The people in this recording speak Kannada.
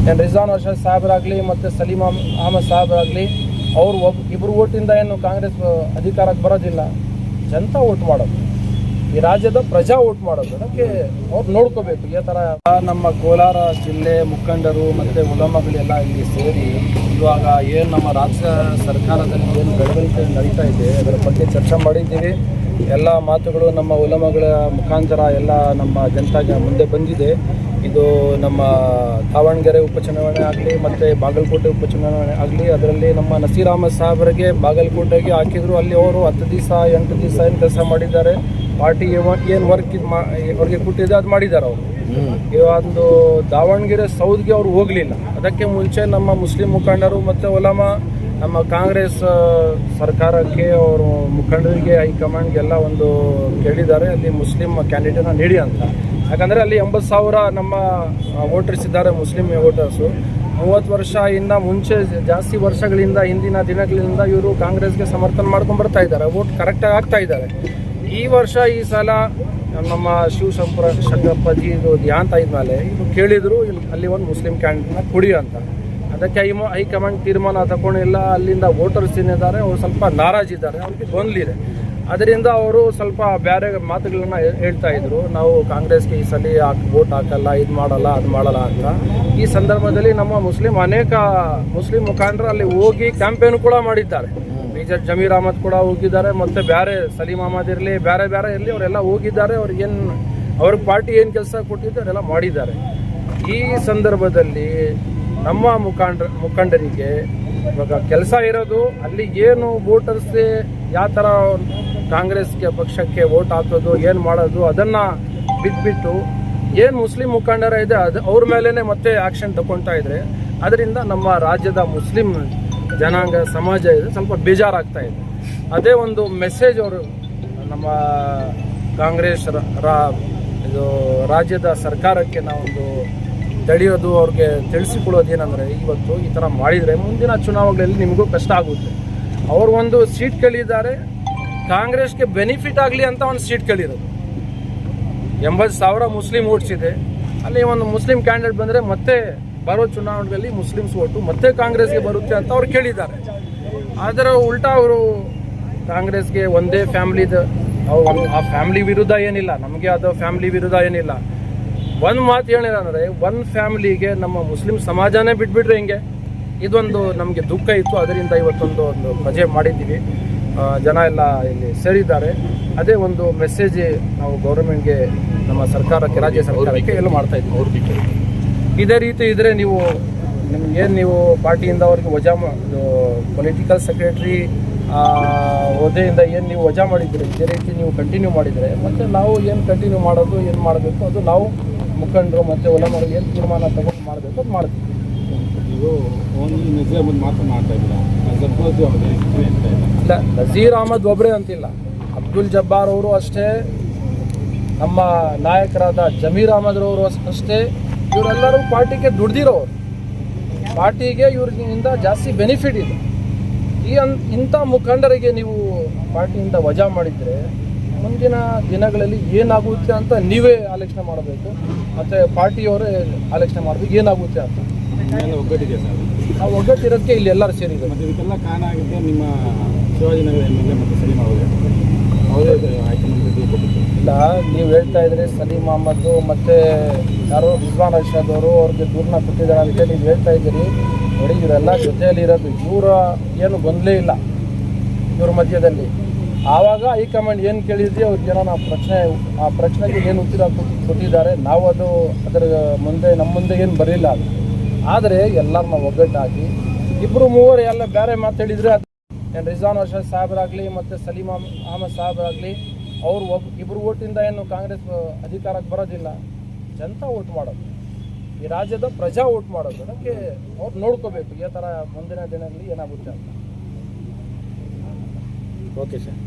ಏನು ರಿಜ್ವಾನ್ ಅರ್ಷದ್ ಸಾಹೇಬರಾಗಲಿ ಮತ್ತು ಸಲೀಂ ಅಹಮದ್ ಸಾಹೇಬರಾಗಲಿ ಅವರು ಇಬ್ಬರು ಓಟಿಂದ ಏನು ಕಾಂಗ್ರೆಸ್ ಅಧಿಕಾರಕ್ಕೆ ಬರೋದಿಲ್ಲ. ಜನತಾ ಓಟ್ ಮಾಡೋದು, ಈ ರಾಜ್ಯದ ಪ್ರಜಾ ಓಟ್ ಮಾಡೋದು. ಅದಕ್ಕೆ ಅವ್ರು ನೋಡ್ಕೋಬೇಕು. ಈ ಥರ ನಮ್ಮ ಕೋಲಾರ ಜಿಲ್ಲೆ ಮುಖಂಡರು ಮತ್ತು ಉಲಮಗಳೆಲ್ಲ ಇಲ್ಲಿ ಸೇರಿ ಇವಾಗ ಏನು ನಮ್ಮ ರಾಜ್ಯ ಸರ್ಕಾರದಲ್ಲಿ ಏನು ಬೆಳವಣಿಗೆ ನಡೀತಾ ಇದೆ ಅದರ ಬಗ್ಗೆ ಚರ್ಚೆ ಮಾಡಿದ್ದೀವಿ. ಎಲ್ಲ ಮಾತುಗಳು ನಮ್ಮ ಉಲಮಗಳ ಮುಖಾಂತರ ಎಲ್ಲ ನಮ್ಮ ಜನತೆಗೆ ಮುಂದೆ ಬಂದಿದೆ. ಇದು ನಮ್ಮ ದಾವಣಗೆರೆ ಉಪಚುನಾವಣೆ ಆಗಲಿ ಮತ್ತು ಬಾಗಲಕೋಟೆ ಉಪಚುನಾವಣೆ ಆಗಲಿ, ಅದರಲ್ಲಿ ನಮ್ಮ ನಸೀರ್ ಅಹಮದ್ ಸಾಹೇಬರಿಗೆ ಬಾಗಲಕೋಟೆಗೆ ಹಾಕಿದ್ರು. ಅಲ್ಲಿ ಅವರು 10 ದಿವಸ 8 ದಿವಸ ಏನು ಕೆಲಸ ಮಾಡಿದ್ದಾರೆ, ಪಾರ್ಟಿ ಏನು ವರ್ಕ್ ಅವ್ರಿಗೆ ಕೊಟ್ಟಿದೆ ಅದು ಮಾಡಿದ್ದಾರೆ ಅವರು. ಒಂದು ದಾವಣಗೆರೆ ಸೌದ್ಗೆ ಅವರು ಹೋಗಲಿಲ್ಲ. ಅದಕ್ಕೆ ಮುಂಚೆ ನಮ್ಮ ಮುಸ್ಲಿಂ ಮುಖಂಡರು ಮತ್ತು ಉಲಮ ನಮ್ಮ ಕಾಂಗ್ರೆಸ್ ಸರ್ಕಾರಕ್ಕೆ ಅವರು ಮುಖಂಡರಿಗೆ ಹೈಕಮಾಂಡ್ಗೆಲ್ಲ ಒಂದು ಕೇಳಿದ್ದಾರೆ, ಅಲ್ಲಿ ಮುಸ್ಲಿಂ ಕ್ಯಾಂಡಿಡೇಟ್ನ ನೀಡಿ ಅಂತ. ಯಾಕಂದರೆ ಅಲ್ಲಿ 80,000 ನಮ್ಮ ವೋಟರ್ಸ್ ಇದ್ದಾರೆ, ಮುಸ್ಲಿಂ ವೋಟರ್ಸು. 30 ವರ್ಷ ಇಂದ ಮುಂಚೆ ಜಾಸ್ತಿ ವರ್ಷಗಳಿಂದ ಹಿಂದಿನ ದಿನಗಳಿಂದ ಇವರು ಕಾಂಗ್ರೆಸ್ಗೆ ಸಮರ್ಥನೆ ಮಾಡ್ಕೊಂಡು ಬರ್ತಾ ಇದ್ದಾರೆ, ವೋಟ್ ಕರೆಕ್ಟಾಗಿ ಆಗ್ತಾ ಇದ್ದಾರೆ. ಈ ವರ್ಷ ಈ ಸಲ ನಮ್ಮ ಶಿವಶಂಕರಪ್ಪಾಜಿ ಇದು ಧ್ಯಾಂತ ಆದ್ಮೇಲೆ ಇದು ಕೇಳಿದರು, ಅಲ್ಲಿ ಒಂದು ಮುಸ್ಲಿಂ ಕ್ಯಾಂಡಿಡೇಟ್ನ ಕೊಡಿ ಅಂತ. ಅದಕ್ಕೆ ಹೈಕಮಾಂಡ್ ತೀರ್ಮಾನ ತಗೊಂಡಿಲ್ಲ. ಅಲ್ಲಿಂದ ವೋಟರ್ಸ್ ಏನಿದ್ದಾರೆ ಅವರು ಸ್ವಲ್ಪ ನಾರಾಜಿದ್ದಾರೆ, ಅವ್ರಿಗೆ ಗೊಂದಲಿದೆ. ಅದರಿಂದ ಅವರು ಸ್ವಲ್ಪ ಬೇರೆ ಮಾತುಗಳನ್ನ ಹೇಳ್ತಾ ಇದ್ರು, ನಾವು ಕಾಂಗ್ರೆಸ್ಗೆ ಈ ಸಲ ವೋಟ್ ಹಾಕಲ್ಲ, ಇದು ಮಾಡಲ್ಲ, ಅದು ಮಾಡಲ್ಲ ಅಂತ. ಈ ಸಂದರ್ಭದಲ್ಲಿ ನಮ್ಮ ಅನೇಕ ಮುಸ್ಲಿಂ ಮುಖಂಡರು ಅಲ್ಲಿ ಹೋಗಿ ಕ್ಯಾಂಪೇನ್ ಕೂಡ ಮಾಡಿದ್ದಾರೆ. ಮೇಜರ್ ಜಮೀರ್ ಅಹಮದ್ ಕೂಡ ಹೋಗಿದ್ದಾರೆ, ಮತ್ತು ಬೇರೆ ಸಲೀಂ ಅಹಮದ್ ಇರಲಿ, ಬೇರೆ ಇರಲಿ, ಅವರೆಲ್ಲ ಹೋಗಿದ್ದಾರೆ. ಅವ್ರಿಗೆ ಪಾರ್ಟಿ ಏನು ಕೆಲಸ ಕೊಟ್ಟಿದ್ದು ಅವರೆಲ್ಲ ಮಾಡಿದ್ದಾರೆ. ಈ ಸಂದರ್ಭದಲ್ಲಿ ನಮ್ಮ ಮುಖಂಡರಿಗೆ ಇವಾಗ ಕೆಲಸ ಇರೋದು ಅಲ್ಲಿ ಏನು ವೋಟರ್ಸ್ಗೆ ಯಾವ ಥರ ಕಾಂಗ್ರೆಸ್ಗೆ ಪಕ್ಷಕ್ಕೆ ವೋಟ್ ಹಾಕೋದು, ಏನು ಮಾಡೋದು, ಅದನ್ನು ಬಿಟ್ಬಿಟ್ಟು ಏನು ಮುಸ್ಲಿಂ ಮುಖಂಡರ ಇದೆ ಅದು ಅವ್ರ ಮೇಲೇ ಮತ್ತೆ ಆ್ಯಕ್ಷನ್ ತಗೊಳ್ತಾ ಇದ್ರೆ ಅದರಿಂದ ನಮ್ಮ ರಾಜ್ಯದ ಮುಸ್ಲಿಂ ಜನಾಂಗ ಸಮಾಜ ಇದೆ ಸ್ವಲ್ಪ ಬೇಜಾರಾಗ್ತಾ ಇದೆ. ಅದೇ ಒಂದು ಮೆಸೇಜ್ ಅವರು ನಮ್ಮ ಕಾಂಗ್ರೆಸ್ ಇದು ರಾಜ್ಯದ ಸರ್ಕಾರಕ್ಕೆ ನಾವೊಂದು ತಡೆಯೋದು, ಅವ್ರಿಗೆ ತಿಳಿಸಿಕೊಡೋದು ಏನಂದರೆ, ಇವತ್ತು ಈ ಥರ ಮಾಡಿದರೆ ಮುಂದಿನ ಚುನಾವಣೆಗಳಲ್ಲಿ ನಿಮಗೂ ಕಷ್ಟ ಆಗುತ್ತೆ. ಅವರು ಒಂದು ಸೀಟ್ ಕೇಳಿದ್ದಾರೆ, ಕಾಂಗ್ರೆಸ್ಗೆ ಬೆನಿಫಿಟ್ ಆಗಲಿ ಅಂತ ಒಂದು ಸೀಟ್ ಕೇಳಿರೋದು. 80,000 ಮುಸ್ಲಿಂ ವೋಟ್ಸ್ ಇದೆ, ಅಲ್ಲಿ ಒಂದು ಮುಸ್ಲಿಂ ಕ್ಯಾಂಡಿಡೇಟ್ ಬಂದರೆ ಮತ್ತೆ ಬರೋ ಚುನಾವಣೆಯಲ್ಲಿ ಮುಸ್ಲಿಮ್ಸ್ ಓಟು ಮತ್ತೆ ಕಾಂಗ್ರೆಸ್ಗೆ ಬರುತ್ತೆ ಅಂತ ಅವ್ರು ಕೇಳಿದ್ದಾರೆ. ಅದರ ಉಲ್ಟಾ ಅವರು ಕಾಂಗ್ರೆಸ್ಗೆ ಒಂದೇ ಫ್ಯಾಮ್ಲಿದು ಆ ಫ್ಯಾಮ್ಲಿ ವಿರುದ್ಧ ಏನಿಲ್ಲ, ನಮಗೆ ಅದು ಫ್ಯಾಮ್ಲಿ ವಿರುದ್ಧ ಏನಿಲ್ಲ. ಒಂದು ಮಾತು ಹೇಳಿಲ್ಲ ಅಂದರೆ ಒಂದು ಫ್ಯಾಮ್ಲಿಗೆ ನಮ್ಮ ಮುಸ್ಲಿಂ ಸಮಾಜನೇ ಬಿಟ್ಬಿಟ್ರೆ ಹಿಂಗೆ. ಇದೊಂದು ನಮಗೆ ದುಃಖ ಇತ್ತು, ಅದರಿಂದ ಇವತ್ತೊಂದು ಪ್ರಜೆ ಮಾಡಿದ್ದೀವಿ. ಜನ ಎಲ್ಲ ಇಲ್ಲಿ ಸೇರಿದ್ದಾರೆ. ಅದೇ ಒಂದು ಮೆಸೇಜ್ ನಾವು ಗೌರ್ಮೆಂಟ್ಗೆ, ನಮ್ಮ ಸರ್ಕಾರಕ್ಕೆ, ರಾಜ್ಯ ಸರ್ಕಾರಕ್ಕೆ ಎಲ್ಲ ಮಾಡ್ತಾ ಇದ್ದೀವಿ. ಅವ್ರು ಬಿಟ್ಟು ಇದೇ ರೀತಿ ಇದ್ದರೆ ನೀವು ಪಾರ್ಟಿಯಿಂದ ಅವ್ರಿಗೆ ವಜಾ ಪೊಲಿಟಿಕಲ್ ಸೆಕ್ರೆಟ್ರಿ ಹುದ್ದೆಯಿಂದ ಏನು ನೀವು ವಜಾ ಮಾಡಿದ್ದೀರಿ, ಇದೇ ರೀತಿ ನೀವು ಕಂಟಿನ್ಯೂ ಮಾಡಿದರೆ ಮತ್ತು ನಾವು ಏನು ಕಂಟಿನ್ಯೂ ಮಾಡೋದು, ಏನು ಮಾಡಬೇಕು ಅದು ನಾವು ಮುಖಂಡರು ಮತ್ತು ಉಲಮಗಳು ಏನು ತೀರ್ಮಾನ ತಗೊಂಡು ಮಾಡಬೇಕು ಅದು ಮಾಡ್ತೀವಿ. ನೀವು ಒಂದು ಮಾತು ಮಾಡ್ತಾ ಇದ್ದೀರಾ, ಇಲ್ಲ ನಜೀರ್ ಅಹಮದ್ ಒಬ್ಬರೇ ಅಂತಿಲ್ಲ, ಅಬ್ದುಲ್ ಜಬ್ಬಾರ್ ಅವರು ಅಷ್ಟೇ, ನಮ್ಮ ನಾಯಕರಾದ ಜಮೀರ್ ಅಹಮದ್ರವರು ಅಷ್ಟೇ. ಇವರೆಲ್ಲರೂ ಪಾರ್ಟಿಗೆ ದುಡ್ದಿರೋರು, ಪಾರ್ಟಿಗೆ ಇವ್ರಿಂದ ಜಾಸ್ತಿ ಬೆನಿಫಿಟ್ ಇದೆ. ಇಂಥ ಮುಖಂಡರಿಗೆ ನೀವು ಪಾರ್ಟಿಯಿಂದ ವಜಾ ಮಾಡಿದರೆ ಮುಂದಿನ ದಿನಗಳಲ್ಲಿ ಏನಾಗುತ್ತೆ ಅಂತ ನೀವೇ ಆಲೋಚನೆ ಮಾಡಬೇಕು, ಮತ್ತು ಪಾರ್ಟಿಯವರೇ ಆಲೋಚನೆ ಮಾಡಬೇಕು ಏನಾಗುತ್ತೆ ಅಂತ. ಒಗ್ಗಟ್ಟಿದೆ ಸರ್, ಆ ಒಗ್ಗಟ್ಟಿರೋದಕ್ಕೆ ಇಲ್ಲಿ ಎಲ್ಲರೂ ಸೇರಿದೆ. ಮತ್ತು ಇದಕ್ಕೆಲ್ಲ ಕಾರಣ ಆಗಿದೆ ನಿಮ್ಮ ಶಿವಾಜಿನಗರ MLA ಮತ್ತು ಸಲೀಂ ಅವರೇ ಇಲ್ಲ, ನೀವು ಹೇಳ್ತಾ ಇದ್ರಿ ಸಲೀಂ ಅಹಮದ್ ಮತ್ತು ಯಾರೋ ರಿಜ್ವಾನ್ ಅರ್ಷದ್ ಅವರು ಅವ್ರಿಗೆ ದೂರನ್ನ ಕೊಟ್ಟಿದ್ದಾರೆ ಅಂತ ನೀವು ಹೇಳ್ತಾ ಇದ್ದೀರಿ. ನೋಡಿ, ಇವರೆಲ್ಲ ಜೊತೆಯಲ್ಲಿರೋದು, ಇವರ ಏನು ಗೊಂದಲೇ ಇಲ್ಲ ಇವ್ರ ಮಧ್ಯದಲ್ಲಿ. ಆವಾಗ ಹೈಕಮಾಂಡ್ ಏನು ಕೇಳಿದ್ರಿ ಅವ್ರಿಗೆ ಏನೋ ಆ ಪ್ರಶ್ನೆಗೆ ಏನು ಉತ್ತರ ಕೊಟ್ಟಿದ್ದಾರೆ. ನಾವು ಅದರ ಮುಂದೆ ನಮ್ಮ ಮುಂದೆ ಏನು ಬರಲಿಲ್ಲ ಅದು. ಆದರೆ ಎಲ್ಲರನ್ನ ಒಗ್ಗಟ್ಟಾಗಿ ಇಬ್ಬರು ಮೂವರು ಎಲ್ಲ ಬೇರೆ ಮಾತಾಡಿದರೆ ಅದು ಏನು ರಿಜ್ವಾನ್ ಅರ್ಷದ್ ಸಾಹೇಬರಾಗಲಿ ಮತ್ತು ಸಲೀಂ ಅಹಮದ್ ಸಾಹೇಬರಾಗಲಿ ಅವರು ಇಬ್ಬರು ಓಟಿಂದ ಏನು ಕಾಂಗ್ರೆಸ್ ಅಧಿಕಾರಕ್ಕೆ ಬರೋದಿಲ್ಲ. ಜನತಾ ಓಟ್ ಮಾಡೋದು, ಈ ರಾಜ್ಯದ ಪ್ರಜಾ ಓಟ್ ಮಾಡೋದು. ಅದಕ್ಕೆ ಅವ್ರು ನೋಡ್ಕೋಬೇಕು ಈ ಥರ ಮುಂದಿನ ದಿನಗಳಲ್ಲಿ ಏನಾಗುತ್ತೆ ಅಂತ. Okay sir.